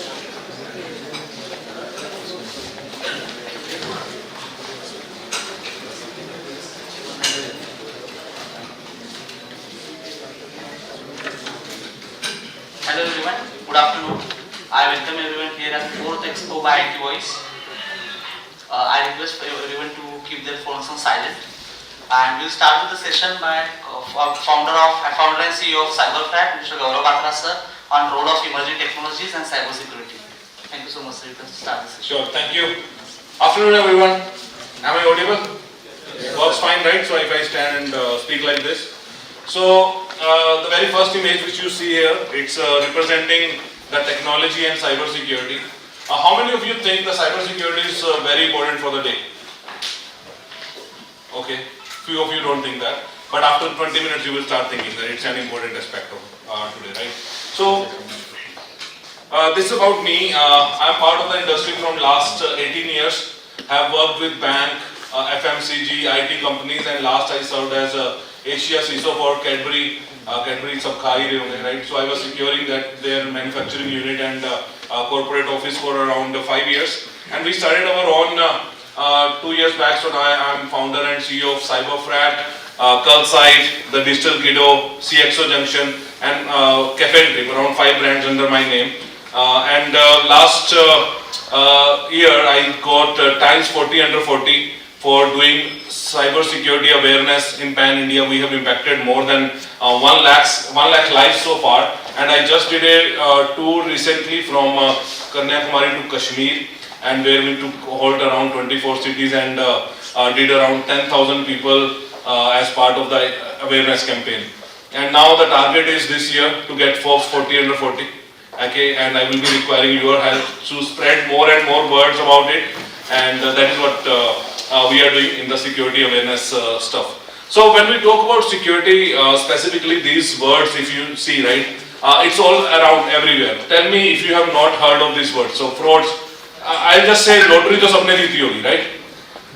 Hello everyone, good afternoon. I welcome everyone here at 4th Expo by IT Voice. I request for everyone to keep their phones on silent. And we'll start with the session by founder and CEO of Cybersecurity, Mr. Gaurav Batra sir, on role of emerging technologies and cybersecurity. Thank you so much, sir. You can start the session. Sure, thank you. Afternoon everyone. Am I audible? Yes. Works fine, right? So if I stand and speak like this. So the very first image which you see here, it's representing the technology and cybersecurity. How many of you think the cybersecurity is very important for the day? Okay, few of you don't think that, but after 20 minutes you will start thinking that it's an important aspect of today, right? So this is about me. I'm part of the industry from last 18 years. Have worked with bank, FMCG, IT companies, and last I served as Asia CISO for Cadbury. Cadbury sab kha hi rahe honge, right? So I was securing that their manufacturing unit and corporate office for around 5 years. And we started our own 2 years back. So now I'm founder and CEO of Cyberfrat, Cultsite, the Digital Kiddo, CXO Junction, and Cafe Trip, around 5 brands under my name. And last year I got Times 40 under 40 for doing cybersecurity awareness in Pan India. We have impacted more than 1 lakh lives so far, and I just did a tour recently from Kanyakumari to Kashmir, and where we took hold around 24 cities and did around 10,000 people as part of the awareness campaign. And now the target is this year to get Forbes 40 under 40. Okay, and I will be requiring your help to spread more and more words about it, and that is what we are doing in the security awareness stuff. So when we talk about security, specifically these words, if you see, right, it's all around everywhere. Tell me if you have not heard of these words. So frauds, I'll just say lottery तो सबने जीती होगी, right?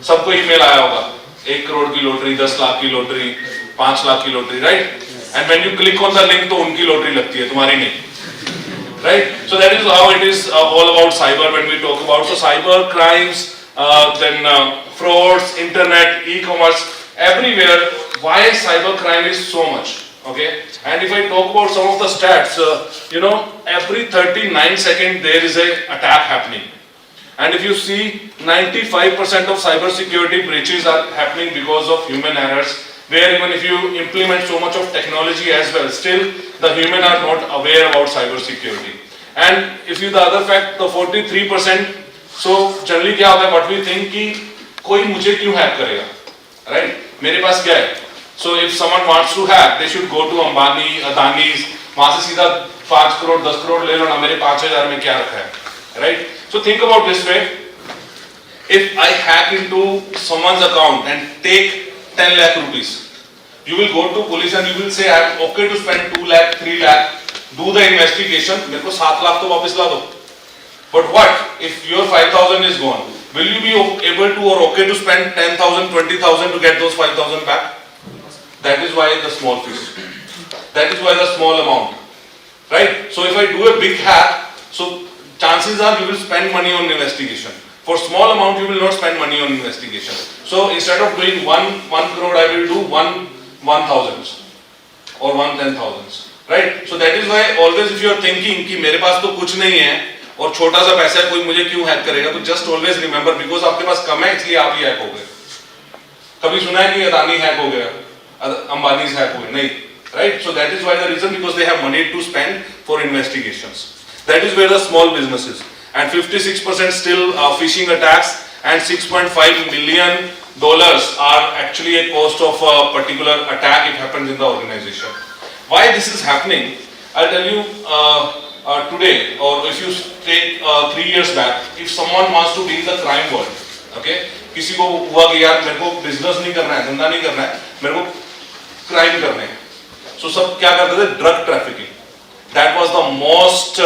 सबको email आया होगा, 1 crore की lottery, 10 lakh की lottery, 5 lakh की lottery, right? And when you click on the link, तो उनकी lottery लगती है, तुम्हारी नहीं. Right? So that is how it is all about cyber when we talk about. So cyber crimes, then frauds, internet, e-commerce, everywhere. Why cyber crime is so much? Okay. And if I talk about some of the stats, you know, every 39 seconds there is a attack happening. And if you see, 95% of cyber security breaches are happening because of human errors. Where even if you implement so much of technology as well, still the human are not aware about cyber security. And if you the other fact, the 43%, so generally क्या होता है, what we think कि कोई मुझे क्यों hack करेगा, right? मेरे पास क्या है? So if someone wants to hack, they should go to Ambani, Adani's, वहाँ से सीधा 5 crore, 10 crore ले लो ना, मेरे 5,000 में क्या रखा है, right? So think about this way. If I hack into someone's account and take 10 lakh rupees, you will go to police and you will say I am okay to spend 2 lakh, 3 lakh, do the investigation, मेरे को 7 लाख तो वापस ला दो. But what if your 5,000 is gone? Will you be able to or okay to spend 10,000, 20,000 to get those 5,000 back? That is why the small fees. That is why the small amount, right? So if I do a big hack, so chances are you will spend money on investigation. For small amount, you will not spend money on investigation. So instead of doing one crore, I will do 1,000s or 1/10,000s, right? So that is why always if you are thinking कि मेरे पास तो कुछ नहीं है और छोटा सा पैसा है, कोई मुझे क्यों हैक करेगा, तो just always remember because आपके पास कम है इसलिए आप ही हैक हो गए. कभी सुना है कि अदानी हैक हो गया, अंबानी हैक हुए? नहीं, right? So that is why the reason, because they have money to spend for investigations. That is where the small businesses, and 56% still phishing attacks, and $6.5 million are actually a cost of a particular attack if happens in the organization. Why this is happening, I'll tell you today, or if you take 3 years back, if someone wants to be in the crime world, okay, किसी को हुआ कि यार मेरे को business नहीं करना है, धंधा नहीं करना है, मेरे को क्राइम करने हैं, so सब क्या करते थे? Drug trafficking. That was the most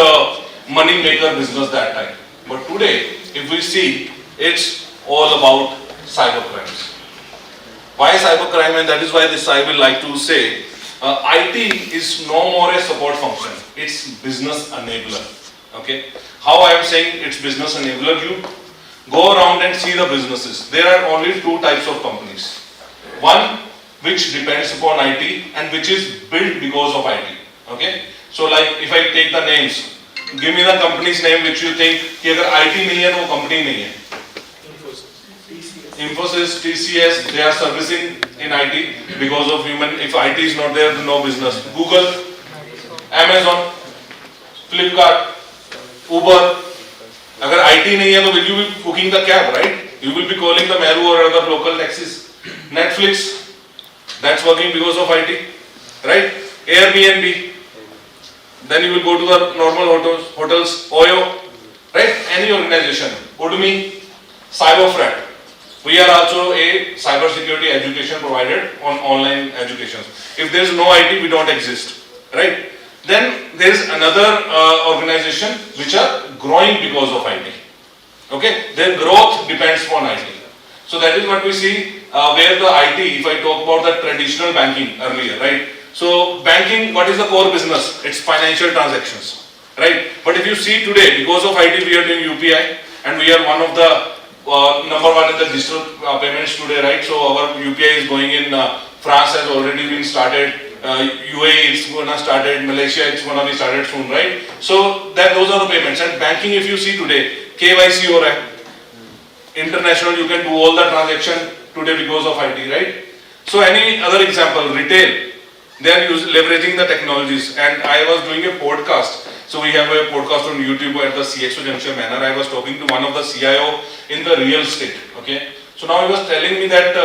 money maker business that time. But today, if we see, it's all about cyber crimes. Why cyber crime? And that is why this I will like to say, IT is no more a support function. It's business enabler. Okay. How I am saying it's business enabler? You go around and see the businesses. There are only two types of companies. One which depends upon IT and which is built because of IT. Okay? So like if I take the names, give me the company's name which you think कि अगर IT नहीं है तो वो company नहीं है. Infosys, TCS, they are servicing in IT because of human. If IT is not there, no business. Google, Amazon, Flipkart, Uber. अगर IT नहीं है तो will you be booking the cab, right? You will be calling the Meru or other local taxis. Netflix, that's working because of IT, right? Airbnb. Then you will go to the normal hotels, Oyo, right? Any organization. Udemy, Cyberfrat. We are also a cybersecurity education provider on online education. If there is no IT, we don't exist, right? Then there is another organization which are growing because of IT. Okay, their growth depends upon IT. So that is what we see where the IT. If I talk about the traditional banking earlier, right? So banking, what is the core business? It's financial transactions, right? But if you see today, because of IT, we are doing UPI, and we are one of the number one in the digital payments today, right? So our UPI is going in. France has already been started. UAE it's gonna started. Malaysia it's gonna be started soon, right? So that those are the payments. And banking, if you see today, KYC or international, you can do all the transaction today because of IT, right? So any other example, retail. They are leveraging the technologies, and I was doing a podcast. So we have a podcast on YouTube at the CXO Junction manner. I was talking to one of the CIO in the real estate. Okay, so now he was telling me that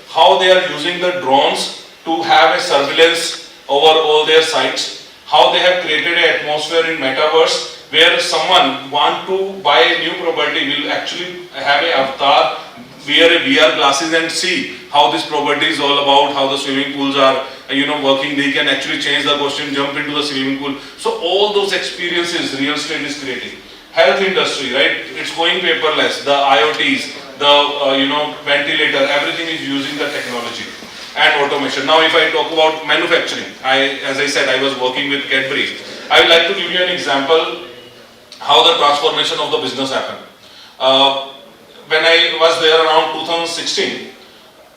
how they are using the drones to have a surveillance over all their sites. How they have created an atmosphere in metaverse where someone want to buy a new property will actually have an avatar, wear a VR glasses and see how this property is all about, how the swimming pools are working. They can actually change the costume, jump into the swimming pool. So all those experiences real estate is creating. Health industry, right? It's going paperless. The IoTs, the ventilator, everything is using the technology and automation. Now if I talk about manufacturing, as I said, I was working with Cadbury. I would like to give you an example how the transformation of the business happened. When I was there around 2016,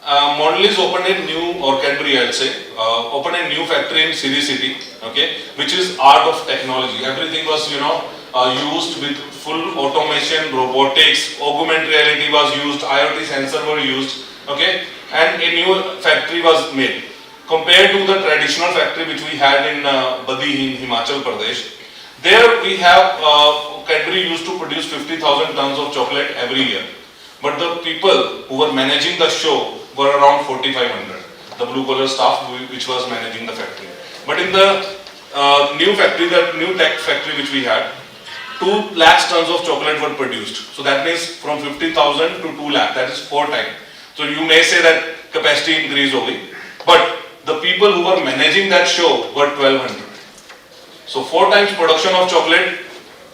Mondelez opened a new, or Cadbury I'll say, opened a new factory in City City, okay, which is art of technology. Everything was, used with full automation, robotics, augmented reality was used, IoT sensor were used, okay, and a new factory was made. Compared to the traditional factory which we had in Badi in Himachal Pradesh, there we have, Cadbury used to produce 50,000 tons of chocolate every year. But the people who were managing the show were around 4,500, the blue collar staff which was managing the factory. But in the new factory, the new tech factory which we had, 2 lakh tons of chocolate were produced. So that means from 50,000 to 2 lakh, that is 4 times. So you may say that capacity increase only, but the people who were managing that show were 1,200. So 4 times production of chocolate,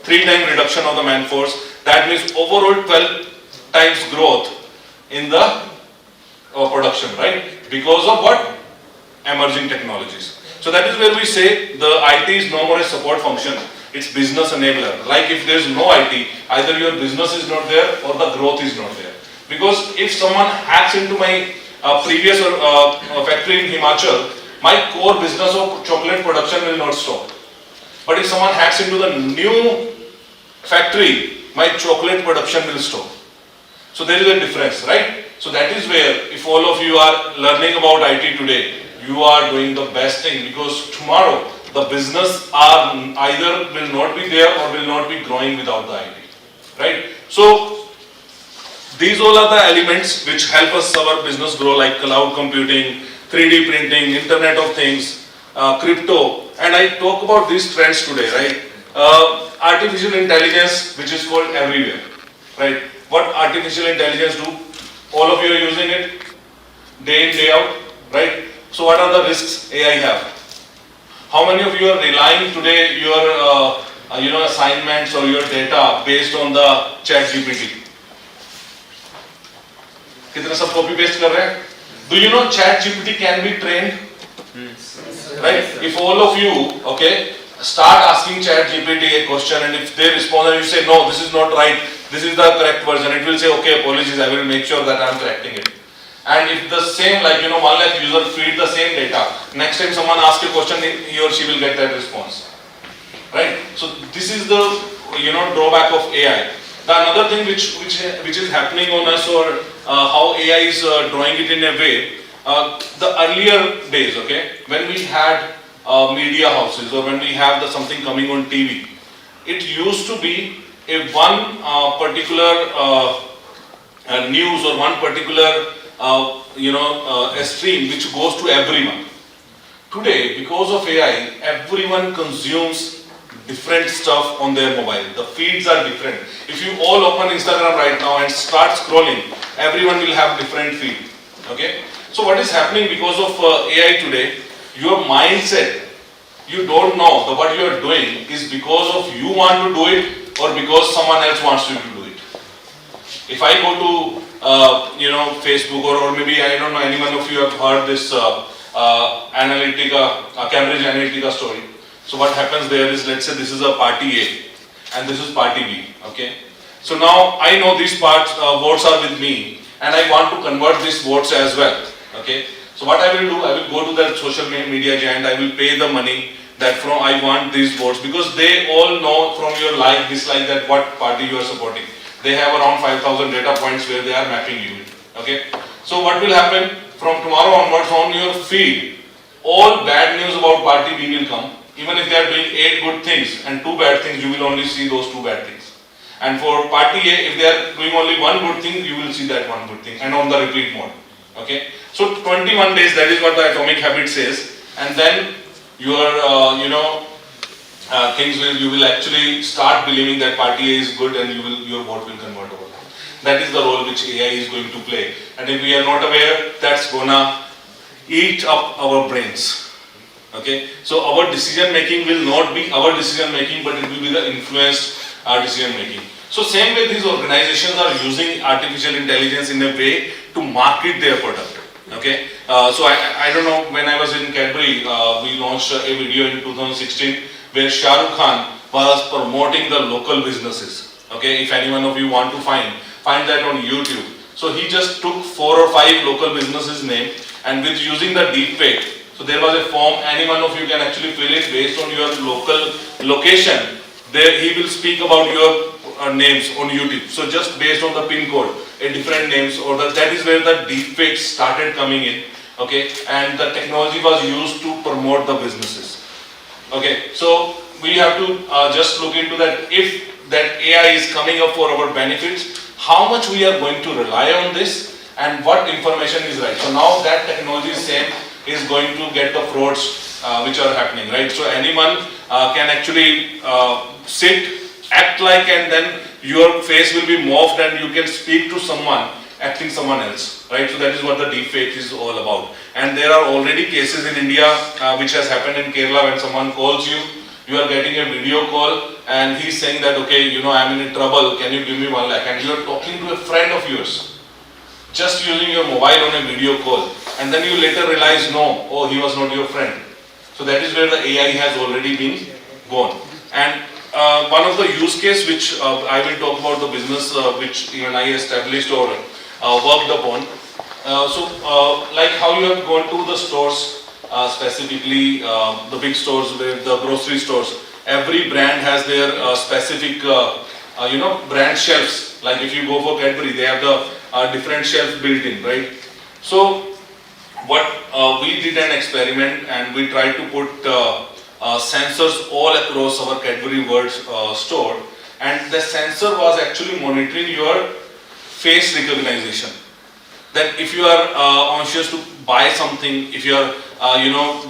3 times reduction of the man-force. That means overall 12 times growth in the production, right? Because of what? Emerging technologies. So that is where we say the IT is no more a support function, it's business enabler. Like if there is no IT, either your business is not there or the growth is not there. Because if someone hacks into my previous factory in Himachal, my core business of chocolate production will not stop. But if someone hacks into the new factory, my chocolate production will stop. So there is a difference, right? So that is where, if all of you are learning about IT today, you are doing the best thing, because tomorrow the business are either will not be there or will not be growing without the IT, right? So these all are the elements which help us our business grow, like cloud computing, 3D printing, Internet of Things, crypto, and I talk about these trends today, right? Artificial intelligence, which is called everywhere, right? What artificial intelligence do? All of you are using it day in, day out, right? So what are the risks AI have? How many of you are relying today your assignments or your data based on the chat GPT? कितने सब copy paste कर रहे हैं? Do you know chat GPT can be trained? Right? If all of you, okay, start asking chat GPT a question, and if they respond and you say, no, this is not right, this is the correct version, it will say, okay, apologies, I will make sure that I am correcting it. And if the same, like 1 lakh user feed the same data, next time someone asks a question, he or she will get that response. Right? So this is the drawback of AI. The another thing which is happening on us, or how AI is drawing it in a way, the earlier days, okay, when we had media houses, or when we have something coming on TV, it used to be a one particular news, or one particular a stream which goes to everyone. Today, because of AI, everyone consumes different stuff on their mobile. The feeds are different. If you all open Instagram right now and start scrolling, everyone will have different feed. Okay? So what is happening because of AI today, your mindset, you don't know that what you are doing is because of you want to do it, or because someone else wants you to do it. If I go to Facebook, or maybe I don't know, anyone of you have heard this Cambridge Analytica story. So what happens there is, let's say this is a party A and this is party B. Okay. So now I know these votes are with me, and I want to convert these votes as well. Okay. So what I will do, I will go to that social media giant, I will pay the money that from I want these votes, because they all know from your like, dislike, that what party you are supporting. They have around 5,000 data points where they are mapping you. Okay. So what will happen from tomorrow onwards on your feed, all bad news about party B will come. Even if they are doing 8 good things and 2 bad things, you will only see those 2 bad things. And for party A, if they are doing only 1 good thing, you will see that 1 good thing, and on the repeat mode. Okay. So 21 days, that is what the atomic habit says, and then your you will actually start believing that party A is good, and your vote will convert over. That is the role which AI is going to play. And if we are not aware, that's gonna eat up our brains. Okay, so our decision making will not be our decision making, but it will be the influenced decision making. So same way, these organizations are using artificial intelligence in a way to market their product. Okay, so I don't know, when I was in Cadbury, we launched a video in 2016 where Shah Rukh Khan was promoting the local businesses. Okay, if any one of you want to find that on YouTube. So he just took 4 or 5 local businesses name, and with using the deep fake. So there was a form, any one of you can actually fill it based on your local location. There he will speak about your names on YouTube. So just based on the pin code, a different names, or that is where the deep fakes started coming in. Okay, and the technology was used to promote the businesses. Okay, so we have to just look into that. If that AI is coming up for our benefits, how much we are going to rely on this, and what information is right. So now that technology is going to get the frauds which are happening, right? So anyone can actually sit, act like, and then your face will be morphed, and you can speak to someone acting someone else, right? So that is what the deepfake is all about. And there are already cases in India which has happened in Kerala, when someone calls you, you are getting a video call, and he's saying that, okay, I'm in trouble, can you give me 1 lakh? And you are talking to a friend of yours, just using your mobile on a video call, and then you later realize, no, oh, he was not your friend. So that is where the AI has already been gone. And one of the use case which I will talk about, the business which even I established or worked upon. Like how you have gone to the stores, specifically the big stores, the grocery stores, every brand has their specific brand shelves. Like if you go for Cadbury, they have the different shelves built in, right? So what we did an experiment, and we tried to put sensors all across our Cadbury World store, and the sensor was actually monitoring your face recognition. That if you are anxious to buy something, if you are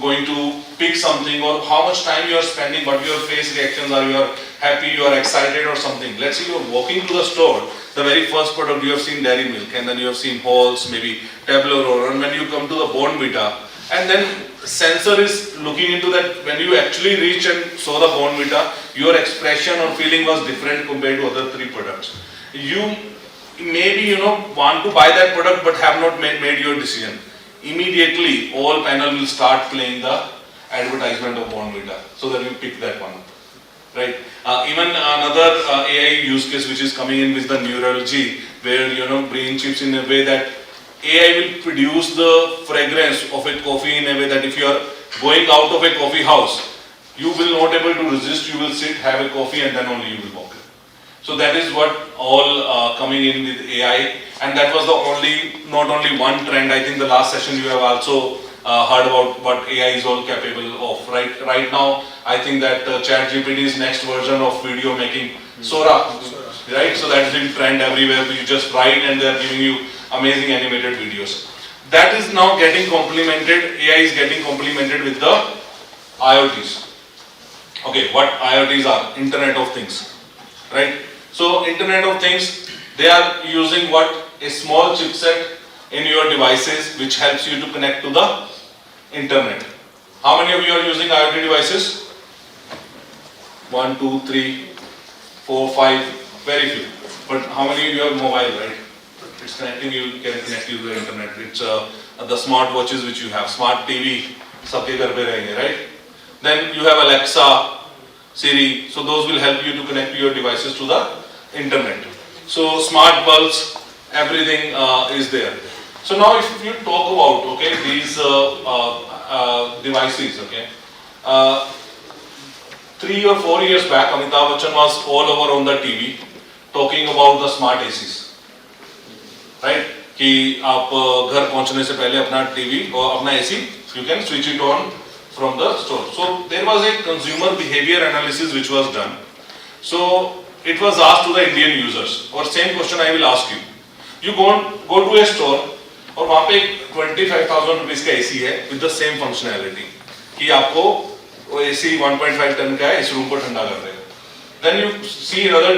going to pick something, or how much time you are spending, what your face reactions are, you are happy, you are excited or something. Let's say you are walking to the store, the very first product you have seen Dairy Milk, and then you have seen Halls, maybe Toblerone, and when you come to the Bournvita, and then sensor is looking into that. When you actually reach and saw the Bournvita, your expression or feeling was different compared to other 3 products. You maybe want to buy that product, but have not made your decision. Immediately all panel will start playing the advertisement of Bonvita, so that you pick that one, right? Even another AI use case which is coming in with the neurology, where brain chips in a way that AI will produce the fragrance of a coffee in a way that if you are going out of a coffee house, you will not able to resist, you will sit, have a coffee, and then only you will walk in. So that is what all coming in with AI, and that was the not only one trend. I think the last session you have also heard about what AI is all capable of. Right now, I think that ChatGPT's next version of video making, Sora, right? So that's in trend everywhere. You just write and they are giving you amazing animated videos. That is now getting complemented. AI is getting complemented with the IoTs. Okay, what IoTs are? Internet of Things, right? So Internet of Things, they are using what? A small chipset in your devices which helps you to connect to the internet. How many of you are using IoT devices? 1, 2, 3, 4, 5, very few. But how many of you have mobile, right? It's connecting you, can connect you to the internet. It's the smart watches which you have, smart TV, sabke ghar pe rahenge, right? Then you have Alexa, Siri, so those will help you to connect your devices to the internet. So smart bulbs, everything is there. So now if you talk about, okay, these devices, okay, 3 or 4 years back, Amitabh Bachchan was all over on the TV talking about the smart ACs, right? कि आप घर पहुंचने से पहले अपना TV और अपना AC you can switch it on from the store. So there was a consumer behavior analysis which was done. So it was asked to the Indian users, or same question I will ask you. You go to a store और वहाँ पे 25,000 rupees का AC है with the same functionality कि आपको वो AC 1.5 ton का है, इस रूम को ठंडा कर देगा. Then you see another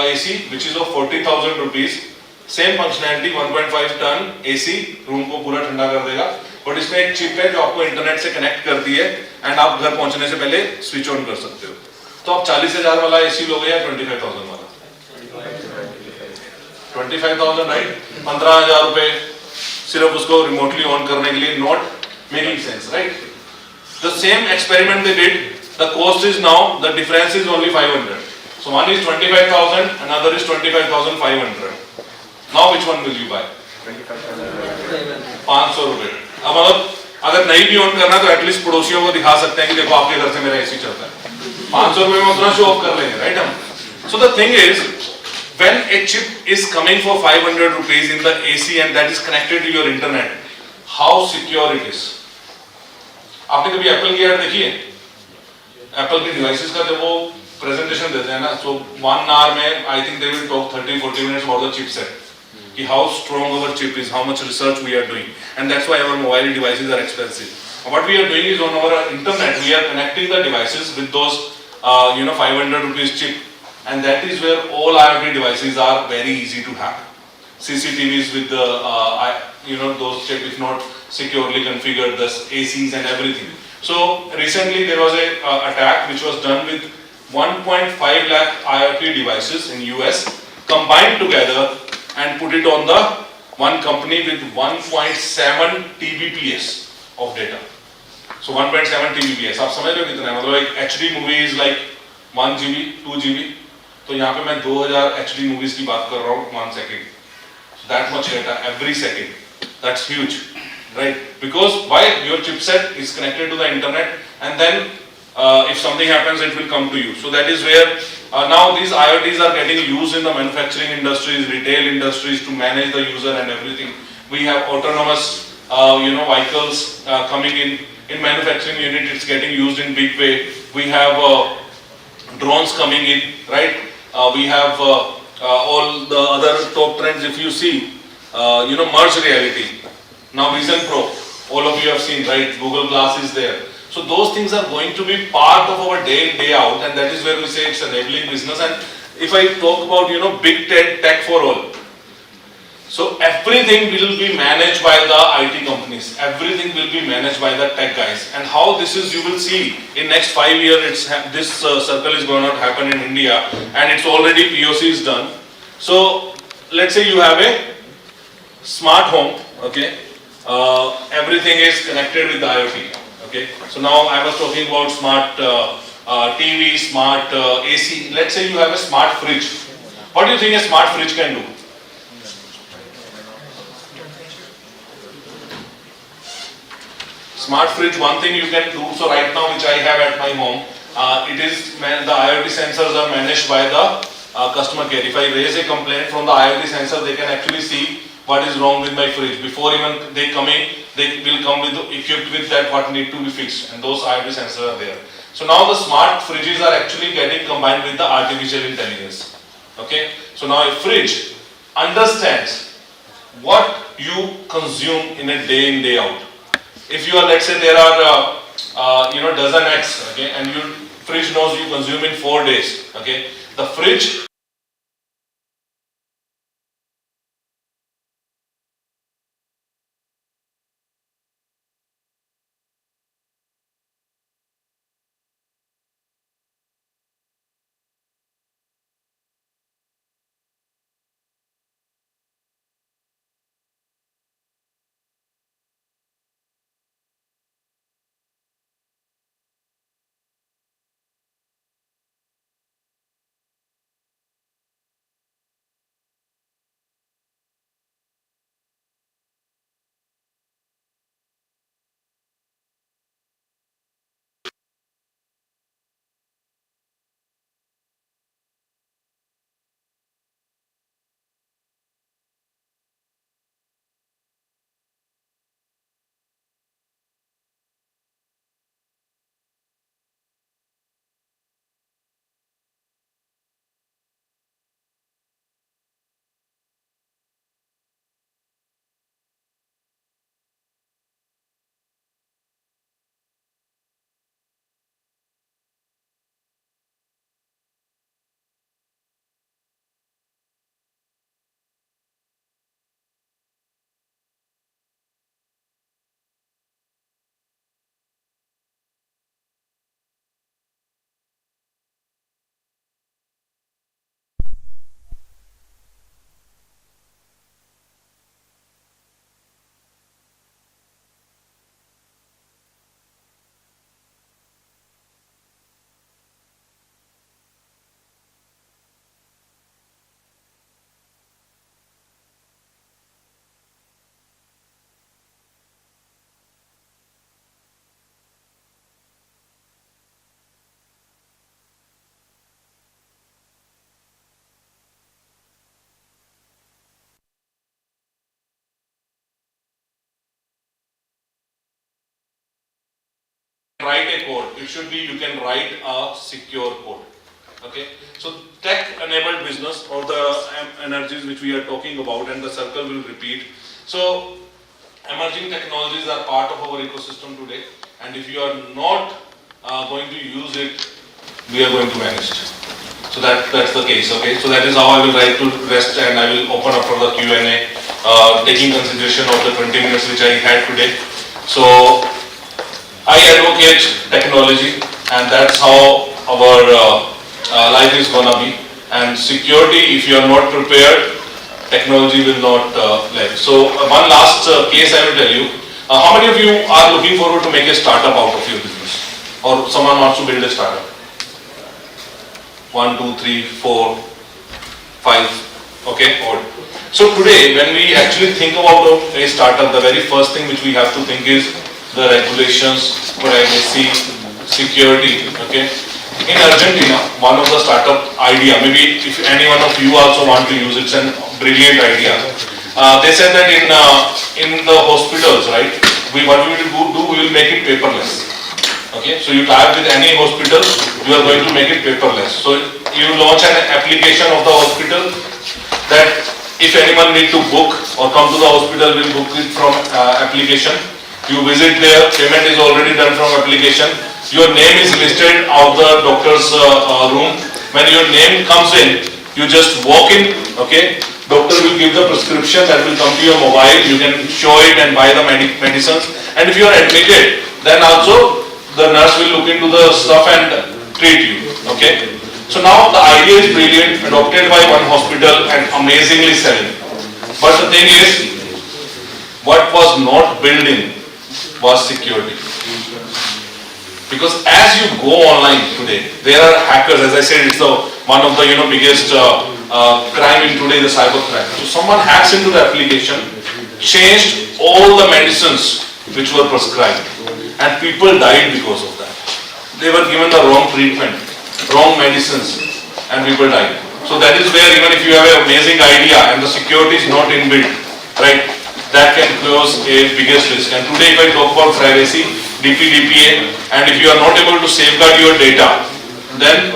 AC which is of 40,000 rupees, same functionality 1.5 ton AC room को पूरा ठंडा कर देगा, बट इसमें एक चिप है जो आपको इंटरनेट से कनेक्ट करती है एंड आप घर पहुंचने से पहले स्विच ऑन कर सकते हो. तो आप 40,000 वाला एसी लोगे या 25,000 वाला? 25,000, राइट? 15,000 रुपए सिर्फ उसको रिमोटली ऑन करने के लिए, not making sense, right? The same experiment they did, the cost is now, the difference is only 500. So one is 25,000, another is 25,500. Now which one will you buy? 500 रुपए. अब अगर नहीं भी ऑन करना तो एटलीस्ट पड़ोसियों को दिखा सकते हैं कि देखो आपके घर से मेरा एसी चलता है. 500 रुपए में उतना शो ऑफ कर लेंगे, राइट हम? So the thing is, when a chip is coming for 500 rupees in the AC and that is connected to your internet, how secure it is? आपने कभी एप्पल की ऐड देखी है? एप्पल के devices का जब वो प्रेजेंटेशन देते हैं ना, so 1 hour में I think they will talk 30-40 minutes about the chipset. कि how strong our chip is, how much research we are doing, and that's why our mobile devices are expensive. What we are doing is on our internet we are connecting the devices with those 500 rupees chip, and that is where all IoT devices are very easy to hack. CCTVs with the those chip if not securely configured, the ACs and everything. So recently there was a attack which was done with 1.5 lakh IoT devices in US combined together and put it on the one company with 1.7 Tbps of data. So 1.7 Tbps, आप समझ रहे हो कितना है? मतलब एक HD movie is like 1 GB, 2 GB. तो यहाँ पे मैं 2000 HD movies की बात कर रहा हूँ 1 second. So that much data every second. That's huge, right? Because why? Your chipset is connected to the internet, and then if something happens, it will come to you. So that is where now these IoTs are getting used in the manufacturing industries, retail industries to manage the user and everything. We have autonomous, vehicles coming in. In manufacturing unit, it's getting used in big way. We have drones coming in, right? We have all the other top trends. If you see, merged reality. Now Vision Pro, all of you have seen, right? Google Glass is there. So those things are going to be part of our day in, day out, and that is where we say it's enabling business. And if I talk about, big tech for all, so everything will be managed by the IT companies. Everything will be managed by the tech guys. And how this is, you will see in next 5 years, this circle is going to happen in India, and it's already POC is done. So let's say you have a smart home, okay? Everything is connected with IoT. Okay, so now I was talking about smart TV, smart AC. Let's say you have a smart fridge. What do you think a smart fridge can do? Smart fridge, one thing you can do, so right now which I have at my home, the IoT sensors are managed by the customer care. If I raise a complaint from the IoT sensor, they can actually see what is wrong with my fridge. Before even they come in, they will come equipped with that what need to be fixed, and those IoT sensors are there. So now the smart fridges are actually getting combined with the artificial intelligence. Okay, so now a fridge understands what you consume in a day in, day out. If you are, let's say there are dozen eggs, okay, and your fridge knows you consume in 4 days, okay, the fridge write a code. It should be you can write a secure code. Okay, so tech-enabled business, or the energies which we are talking about, and the circle will repeat. So emerging technologies are part of our ecosystem today, and if you are not going to use it, we are going to vanish. So that's the case. Okay, so that is how I will write to rest, and I will open up for the Q&A, taking consideration of the 20 minutes which I had today. So I advocate technology, and that's how our life is gonna be. And security, if you are not prepared, technology will not live. So one last case I will tell you. How many of you are looking forward to make a startup out of your business, or someone wants to build a startup? 1, 2, 3, 4, 5. Okay, odd. So today, when we actually think about a startup, the very first thing which we have to think is the regulations, privacy, security. Okay. In Argentina, one of the startup idea, maybe if any one of you also want to use it, it's a brilliant idea. They said that in the hospitals, right? What we will do, we will make it paperless. Okay, so you tie up with any hospital, you are going to make it paperless. So you launch an application of the hospital that if anyone need to book or come to the hospital, will book it from application. You visit there, payment is already done from application. Your name is listed out the doctor's room. When your name comes in, you just walk in. Okay, doctor will give the prescription that will come to your mobile. You can show it and buy the medicines. And if you are admitted, then also the nurse will look into the stuff and treat you. Okay. So now the idea is brilliant, adopted by one hospital and amazingly selling. But the thing is, what was not built in was security. Because as you go online today, there are hackers. As I said, it's one of the biggest crime in today, the cyber crime. So someone hacks into the application, changed all the medicines which were prescribed, and people died because of that. They were given the wrong treatment, wrong medicines, and people died. So that is where, even if you have an amazing idea and the security is not inbuilt, right, that can cause a biggest risk. And today, if I talk about privacy, DPDPA, and if you are not able to safeguard your data, then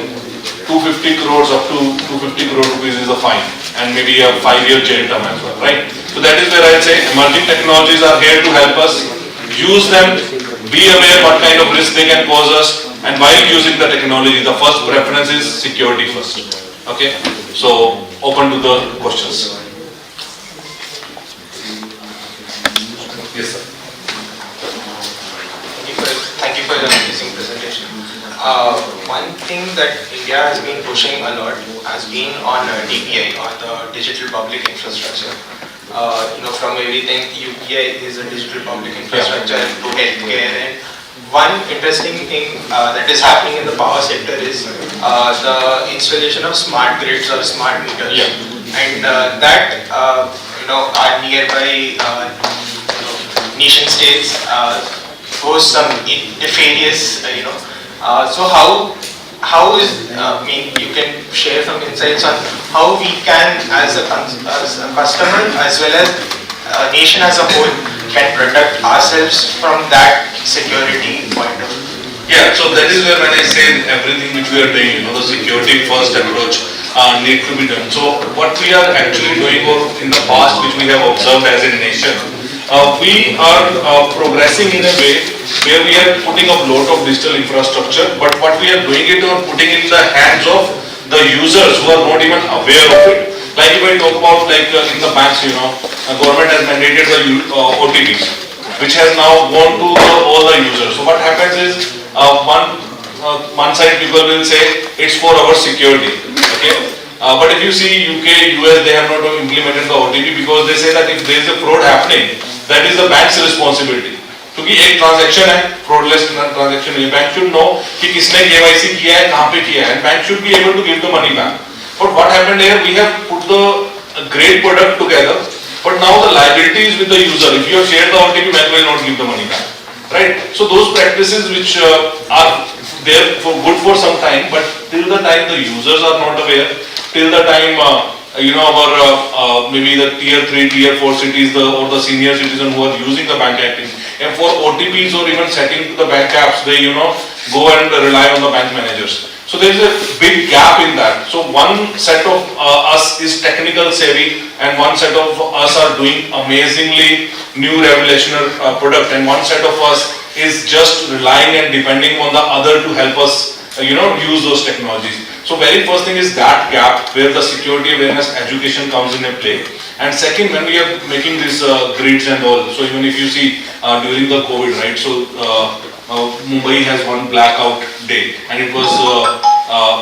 250 crores up to 250 crore rupees is a fine, and maybe a 5-year jail term as well, right? So that is where I say emerging technologies are here to help us. Use them, be aware what kind of risk they can cause us, and while using the technology, the first preference is security first. Okay, so open to the questions. Yes, sir. Thank you for the amazing presentation. One thing that India has been pushing a lot has been on DPI, or the digital public infrastructure. From everything, UPI is a digital public infrastructure to healthcare. And one interesting thing that is happening in the power sector is the installation of smart grids or smart meters. And that our nearby nation states goes some nefarious, so how is, you can share some insights on how we can, as a customer as well as a nation as a whole, can protect ourselves from that security point of view. Yeah, so that is where when I say everything which we are doing, the security first approach need to be done. So what we are actually doing, or in the past which we have observed as a nation, we are progressing in a way where we are putting up lot of digital infrastructure, but what we are doing it or putting it in the hands of the users who are not even aware of it. Like if I talk about in the banks, government has mandated the OTPs, which has now gone to all the users. So what happens is one side people will say it's for our security, okay. But if you see UK, US, they have not implemented the OTP because they say that if there is a fraud happening, that is the bank's responsibility. क्योंकि एक transaction है, फ्रॉडलेस transaction है, bank should know कि किसने KYC किया है, कहाँ पे किया है, and bank should be able to give the money back. But what happened here? We have put the great product together, but now the liability is with the user. If you have shared the OTP, bank will not give the money back, right? So those practices which are there for good for some time, but till the time the users are not aware, till the time our maybe the tier 3, tier 4 cities, or the senior citizen who are using the bank acting, and for OTPs or even setting the bank apps, they go and rely on the bank managers. So there is a big gap in that. So one set of us is technical savvy, and one set of us are doing amazingly new revolutionary product, and one set of us is just relying and depending on the other to help us use those technologies. So very first thing is that gap where the security awareness education comes in a play. And second, when we are making these grids and all, so even if you see during the COVID, right, so Mumbai has one blackout day, and it was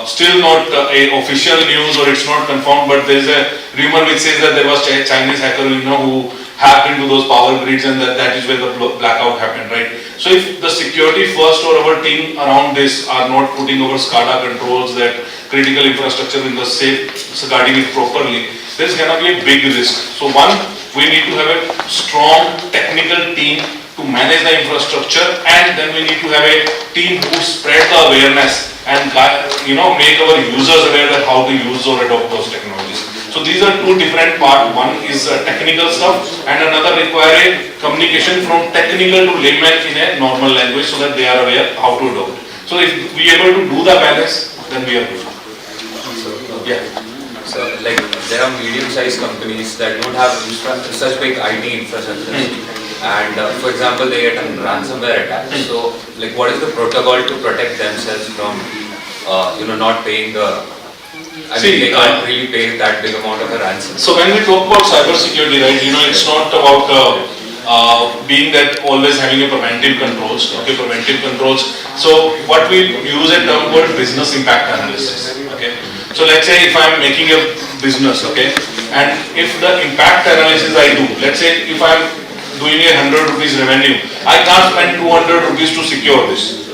still not a official news, or it's not confirmed, but there is a rumor which says that there was a Chinese hacker who hacked into those power grids, and that is where the blackout happened, right? So if the security first or our team around this are not putting our SCADA controls, that critical infrastructure in the safe, guarding it properly, there's going to be a big risk. So one, we need to have a strong technical team to manage the infrastructure, and then we need to have a team who spread the awareness and make our users aware that how to use or adopt those technologies. So these are two different parts. One is technical stuff, and another require a communication from technical to layman in a normal language, so that they are aware how to adopt. So if we are able to do the balance, then we are good. Yeah. So there are medium-sized companies that don't have such big IT infrastructure, and for example they get a ransomware attack. So what is the protocol to protect themselves from not paying the, they can't really pay that big amount of a ransom. So when we talk about cybersecurity, right, it's not about being that always having a preventive controls, okay, preventive controls. So what we use a term called business impact analysis, okay. So let's say if I'm making a business, okay, and if the impact analysis I do, let's say if I'm doing a 100 rupees revenue, I can't spend 200 rupees to secure this,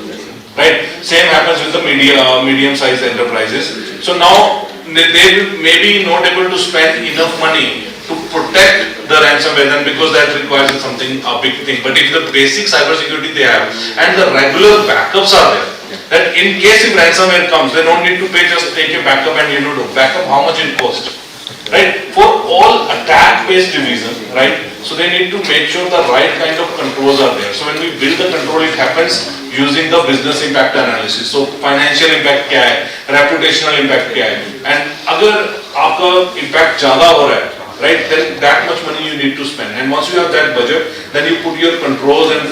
right? Same happens with the medium-sized enterprises. So now they will maybe not able to spend enough money to protect the ransomware, then because that requires something a big thing. But if the basic cybersecurity they have and the regular backups are there, that in case if ransomware comes, they don't need to pay, just take a backup and do backup. How much it cost, right? For all attack-based division, right? So they need to make sure the right kind of controls are there. So when we build the control, it happens using the business impact analysis. So financial impact क्या है, reputational impact क्या है, and अगर आपका impact ज़्यादा हो रहा है, right? Then that much money you need to spend. And once you have that budget, then you put your controls and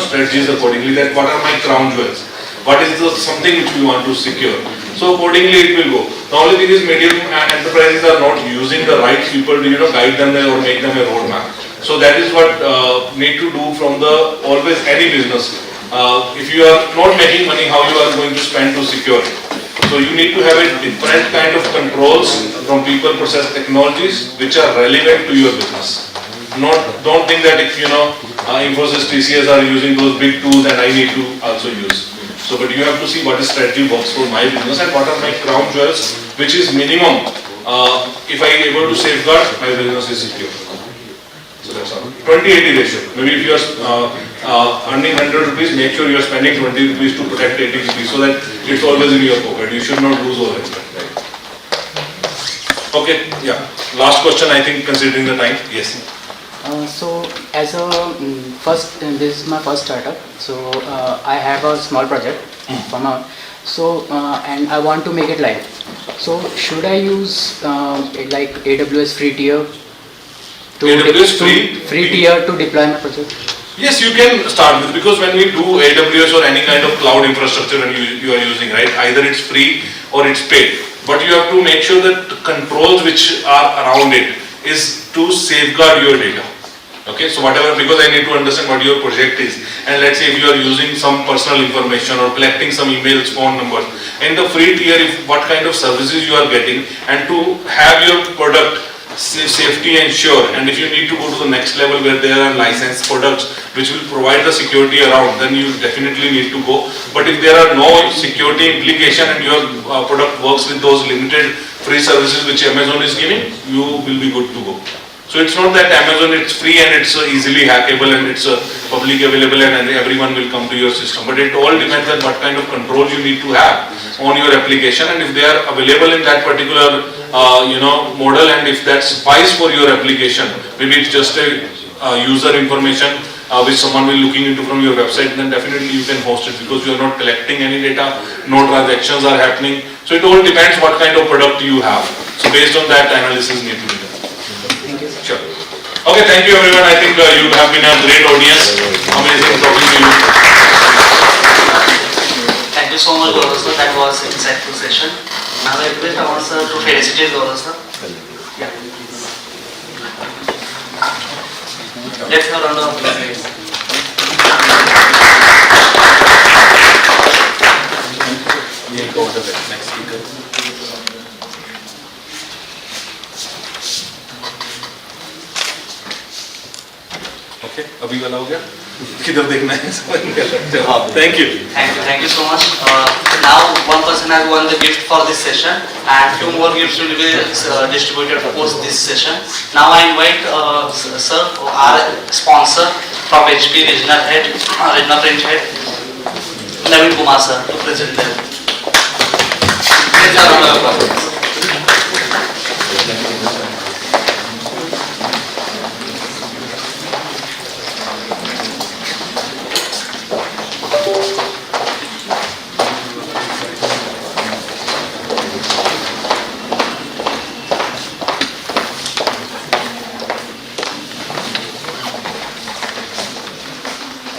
strategies accordingly. That what are my crown jewels? What is the something which we want to secure? So accordingly it will go. The only thing is medium enterprises are not using the right people to guide them or make them a roadmap. So that is what need to do from the always any business. If you are not making money, how you are going to spend to secure it? So you need to have a different kind of controls from people, process, technologies which are relevant to your business. Don't think that if Infosys, TCS are using those big tools and I need to also use. So, but you have to see what is strategy works for my business and what are my crown jewels, which is minimum. If I am able to safeguard, my business is secure. So that's all. 20-80 ratio. Maybe if you are earning 100 rupees, make sure you are spending 20 rupees to protect 80 rupees so that it's always in your pocket. You should not lose all that. Okay, yeah. Last question, I think, considering the time. Yes. So as a this is my first startup. So I have a small project for now. So and I want to make it live. So should I use like AWS free tier? Free tier to deploy my project? Yes, you can start with, because when we do AWS or any kind of cloud infrastructure when you are using, right, either it's free or it's paid. But you have to make sure that the controls which are around it is to safeguard your data. Okay, so whatever, because I need to understand what your project is, and let's say if you are using some personal information or collecting some emails, phone numbers, in the free tier, if what kind of services you are getting, and to have your product safety ensured, and if you need to go to the next level where there are licensed products which will provide the security around, then you definitely need to go. But if there are no security implication and your product works with those limited free services which Amazon is giving, you will be good to go. So it's not that Amazon, it's free and it's easily hackable and it's public available and everyone will come to your system. But it all depends on what kind of controls you need to have on your application, and if they are available in that particular model, and if that suffice for your application, maybe it's just a user information which someone will looking into from your website, then definitely you can host it, because you are not collecting any data, no transactions are happening. So it all depends what kind of product you have. So based on that, analysis need to be done. Sure. Okay, thank you everyone. I think you have been a great audience. Amazing talking to you. Thank you so much, Gaurav sir. That was an insightful session. Now I request our sir to felicitate Gaurav sir. Yeah. Let's have a round of applause. We'll go to the next speaker. Okay, अभी वाला हो गया? किधर देखना है? Thank you. Thank you so much. Now one person has won the gift for this session, and 2 more gifts will be distributed post this session. Now I invite sir, our sponsor from HP Regional Head, Regional Branch Head, Naveen Kumar sir, to present them. Please have a round of applause.